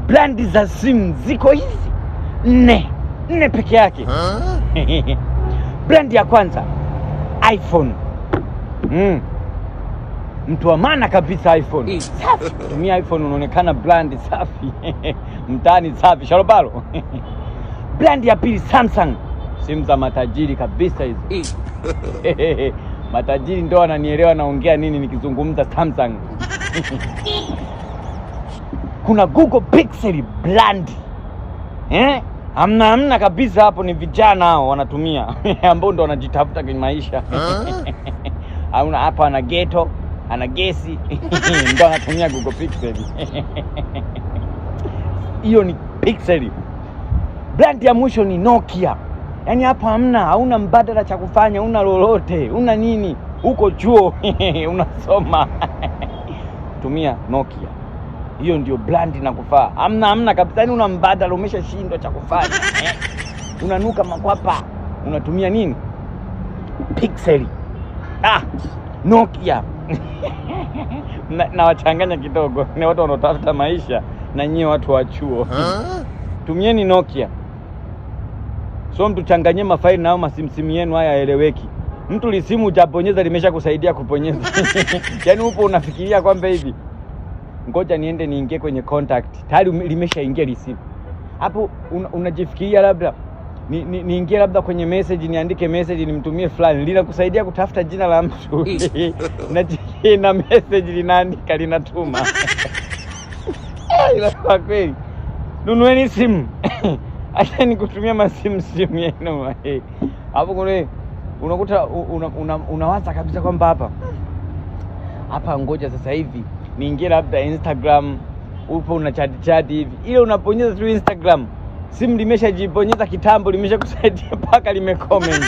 Brandi za simu ziko hizi nne peke yake. Brandi ya kwanza iPhone. Mtu wa maana kabisa iPhone. Safi. Tumia iPhone unaonekana brandi safi. Mtaani safi, sharobalo. Brandi ya pili Samsung. Simu za matajiri kabisa hizo. Matajiri ndio wananielewa naongea nini nikizungumza Samsung. Kuna Google Pixel brand. Hamna kabisa hapo, ni vijana hao wanatumia ambao ndo wanajitafuta kwenye maisha. Hauna hapa ana ghetto, ana gesi ndo anatumia Google Pixel. Hiyo ni Pixel. Brand ya mwisho ni Nokia. Yaani hapa hauna mbadala cha kufanya, una lolote, una nini? Uko chuo unasoma. Tumia Nokia. Hiyo ndio brand inakufaa. Hamna kabisa, yaani una mbadala, umeshashindwa cha kufanya. Unanuka makwapa. Unatumia nini? Pixel. Nokia. Na wachanganya kidogo. Ni watu wanaotafuta maisha na nyie watu wa chuo. Tumieni Nokia. So mtu changanye mafaili nao masimsimu yenu haya yaeleweki. Mtu lisimu hujaponyeza limesha kusaidia kuponyeza. Yaani upo unafikiria kwamba hivi ngoja niende niingie kwenye contact. Tayari limeshaingia lisimu. Hapo unajifikiria labda niingie labda kwenye message, niandike message nimtumie fulani, linakusaidia kutafuta jina la mtu. Na message linaandika linatuma. Ila kwa kweli nunueni simu. Acha nikutumia masimu yenu. Hapo kule unakuta unawaza kabisa kwamba hapa ngoja sasa hivi niingie labda Instagram, upo una chat hivi. Ile unaponyeza tu Instagram, simu limeshajibonyeza kitambo, limeshakusaidia mpaka limecomment.